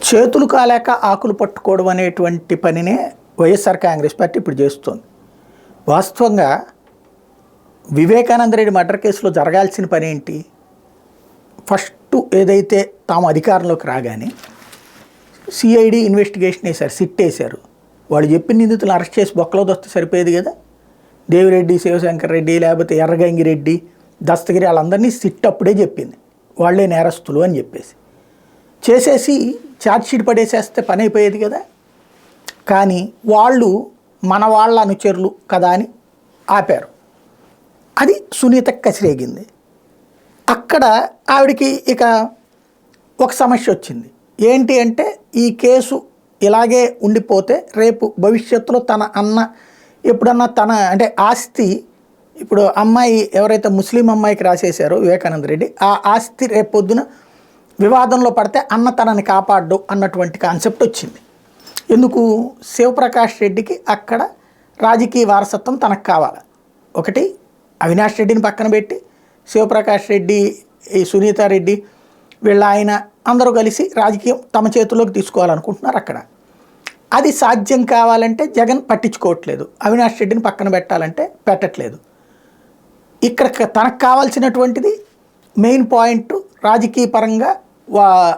చేతులు కాలేక ఆకులు పట్టుకోవడం అనేటువంటి పనినే వైఎస్ఆర్ కాంగ్రెస్ పార్టీ ఇప్పుడు చేస్తోంది. వాస్తవంగా వివేకానంద రెడ్డి మర్డర్ కేసులో జరగాల్సిన పని ఏంటి? ఫస్ట్ ఏదైతే తాము అధికారంలోకి రాగానే సిఐడి ఇన్వెస్టిగేషన్ వేశారు, సిట్ వేశారు. వాళ్ళు చెప్పిన నిందితులను అరెస్ట్ చేసి బొక్కలో దొస్తే సరిపోయేది కదా. దేవిరెడ్డి, శివశంకర్ రెడ్డి, లేకపోతే ఎర్రగంగిరెడ్డి, దస్తగిరి వాళ్ళందరినీ సిట్ అప్పుడే చెప్పింది వాళ్ళే నేరస్తులు అని చెప్పేసి చేసేసి ఛార్జ్షీట్ పడేసేస్తే పని అయిపోయేది కదా. కానీ వాళ్ళు మన వాళ్ళ అనుచరులు కదా అని ఆపారు. అది సునీత కసిరేగింది. అక్కడ ఆవిడికి ఇక ఒక సమస్య వచ్చింది. ఏంటి అంటే ఈ కేసు ఇలాగే ఉండిపోతే రేపు భవిష్యత్తులో తన అన్న ఎప్పుడన్నా తన అంటే ఆస్తి, ఇప్పుడు అమ్మాయి ఎవరైతే ముస్లిం అమ్మాయికి రాసేశారో వివేకానంద రెడ్డి, ఆ ఆస్తి రేపు పొద్దున వివాదంలో పడితే అన్న తనని కాపాడ్డు అన్నటువంటి కాన్సెప్ట్ వచ్చింది. ఎందుకు? శివప్రకాష్ రెడ్డికి అక్కడ రాజకీయ వారసత్వం తనకు కావాలి. ఒకటి అవినాష్ రెడ్డిని పక్కన పెట్టి శివప్రకాష్ రెడ్డి, ఈ సునీతారెడ్డి వీళ్ళ ఆయన అందరూ కలిసి రాజకీయం తమ చేతుల్లోకి తీసుకోవాలనుకుంటున్నారు. అక్కడ అది సాధ్యం కావాలంటే జగన్ పట్టించుకోవట్లేదు, అవినాష్ రెడ్డిని పక్కన పెట్టాలంటే పెట్టట్లేదు. ఇక్కడ తనకు కావాల్సినటువంటిది మెయిన్ పాయింట్ రాజకీయ పరంగా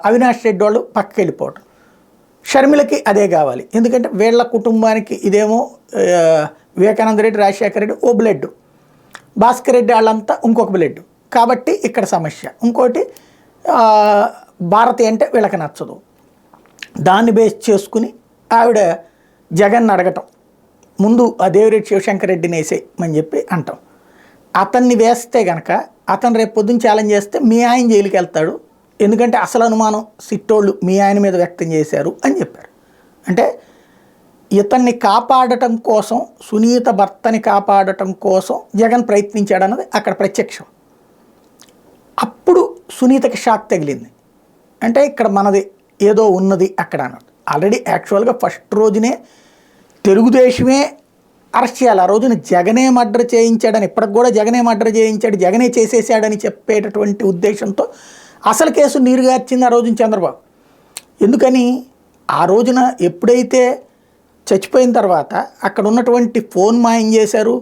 అవినాష్ రెడ్డి వాళ్ళు పక్కకి వెళ్ళిపోవడం. షర్మిలకి అదే కావాలి. ఎందుకంటే వీళ్ళ కుటుంబానికి ఇదేమో వివేకానంద రెడ్డి, రాజశేఖర రెడ్డి ఓ బ్లడ్, భాస్కర్ రెడ్డి వాళ్ళంతా ఇంకొక బ్లడ్. కాబట్టి ఇక్కడ సమస్య. ఇంకోటి భారతి అంటే వీళ్ళకి నచ్చదు. దాన్ని బేస్ చేసుకుని ఆవిడ జగన్ అడగటం, ముందు ఆ దేవిరెడ్డి శివశంకర్ రెడ్డిని వేసేయమని చెప్పి అంటాం. అతన్ని వేస్తే కనుక అతను రేపు పొద్దున్న ఛాలెంజ్ చేస్తే మీ ఆయన జైలుకి వెళ్తాడు, ఎందుకంటే అసలు అనుమానం సిట్టోళ్ళు మీ ఆయన మీద వ్యక్తం చేశారు అని చెప్పారు. అంటే ఇతన్ని కాపాడటం కోసం, సునీత భర్తని కాపాడటం కోసం జగన్ ప్రయత్నించాడన్నది అక్కడ ప్రత్యక్షం. అప్పుడు సునీతకి షాక్ తగిలింది. అంటే ఇక్కడ మనది ఏదో ఉన్నది అక్కడ అన్నది. ఆల్రెడీ యాక్చువల్గా ఫస్ట్ రోజునే తెలుగుదేశమే అరెస్ట్ చేయాలి. ఆ రోజున జగనే మర్డర్ చేయించాడని, ఇప్పటికి కూడా జగనే మర్డర్ చేయించాడు, జగనే చేసేసాడని చెప్పేటటువంటి ఉద్దేశంతో అసలు కేసు నీరుగార్చింది ఆ రోజున చంద్రబాబు. ఎందుకని? ఆ రోజున ఎప్పుడైతే చచ్చిపోయిన తర్వాత అక్కడ ఉన్నటువంటి ఫోన్ మాయం చేశారు,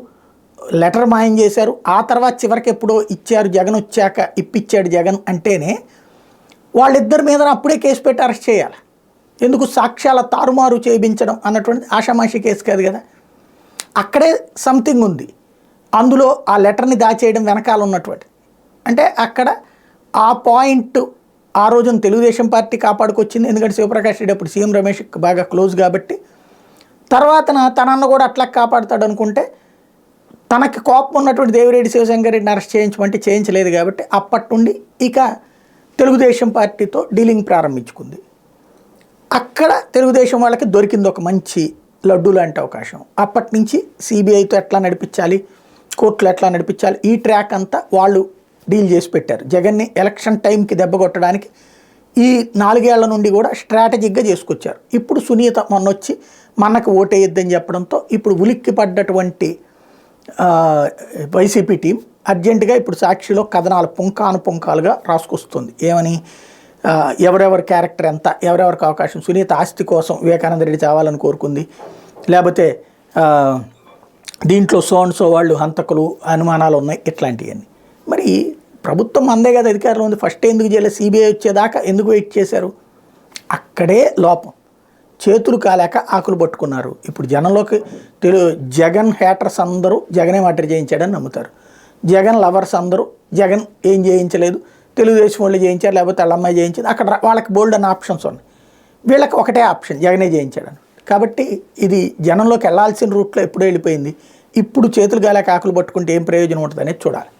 లెటర్ మాయం చేశారు, ఆ తర్వాత చివరికి ఎప్పుడో ఇచ్చారు, జగన్ వచ్చాక ఇప్పించాడు జగన్ అంటేనే వాళ్ళిద్దరి మీద అప్పుడే కేసు పెట్టి అరెస్ట్ చేయాలి. ఎందుకు? సాక్ష్యాల తారుమారు చేయించడం అన్నటువంటి ఆషామాషి కేసు కాదు కదా. అక్కడే సంథింగ్ ఉంది. అందులో ఆ లెటర్ని దాచేయడం వెనకాల ఉన్నటువంటి అంటే అక్కడ ఆ పాయింట్ ఆ రోజున తెలుగుదేశం పార్టీ కాపాడుకొచ్చింది. ఎందుకంటే శివప్రకాష్ రెడ్డి అప్పుడు సీఎం రమేష్ బాగా క్లోజ్ కాబట్టి. తర్వాతన తనన్న కూడా అట్లా కాపాడుతాడు అనుకుంటే తనకి కోపం ఉన్నటువంటి దేవిరెడ్డి శివశంకర్ రెడ్డిని అరెస్ట్ చేయించమంటే చేయించలేదు కాబట్టి అప్పటి నుండి ఇక తెలుగుదేశం పార్టీతో డీలింగ్ ప్రారంభించుకుంది. అక్కడ తెలుగుదేశం వాళ్ళకి దొరికింది ఒక మంచి లడ్డు లాంటి అవకాశం. అప్పటి నుంచి సిబిఐతో ఎట్లా నడిపించాలి, కోర్టులు ఎట్లా నడిపించాలి, ఈ ట్రాక్ అంతా వాళ్ళు డీల్ చేసి పెట్టారు. జగన్ని ఎలక్షన్ టైంకి దెబ్బ కొట్టడానికి ఈ 4 ఏళ్ల నుండి కూడా స్ట్రాటజిక్గా చేసుకొచ్చారు. ఇప్పుడు సునీత మొన్నొచ్చి మనకు ఓటేయొద్దని చెప్పడంతో ఇప్పుడు ఉలిక్కి పడ్డటువంటి వైసీపీ టీం అర్జెంటుగా ఇప్పుడు సాక్షిలో కథనాలు పుంకానుపుంకాలుగా రాసుకొస్తుంది. ఏమని? ఎవరెవరి క్యారెక్టర్ ఎంత, ఎవరెవరికి అవకాశం, సునీత ఆస్తి కోసం వివేకానంద రెడ్డి చావాలని కోరుకుంది, లేకపోతే దీంట్లో సోన్సో వాళ్ళు హంతకులు అనుమానాలు ఉన్నాయి, ఇట్లాంటివన్నీ. మరి ప్రభుత్వం అందే కదా అధికారంలో ఉంది, ఫస్ట్ ఎందుకు చేయలేదు? సిబిఐ వచ్చేదాకా ఎందుకు వెయిట్ చేశారు? అక్కడే లోపం. చేతులు కాలేక ఆకులు పట్టుకున్నారు. ఇప్పుడు జనంలోకి జగన్ హేటర్స్ అందరూ జగనే మర్డర్ చేయించాడని నమ్ముతారు. జగన్ లవర్స్ అందరూ జగన్ ఏం చేయించలేదు, తెలుగుదేశం వాళ్ళు చేయించారు, లేకపోతే వాళ్ళ అమ్మాయి చేయించింది, అక్కడ వాళ్ళకి బోల్డ్ అన్న ఆప్షన్స్ ఉన్నాయి. వీళ్ళకి ఒకటే ఆప్షన్, జగనే చేయించాడని. కాబట్టి ఇది జనంలోకి వెళ్ళాల్సిన రూట్లో ఎప్పుడూ వెళ్ళిపోయింది. ఇప్పుడు చేతులు కాలేక ఆకులు పట్టుకుంటే ఏం ప్రయోజనం ఉంటుంది అనేది చూడాలి.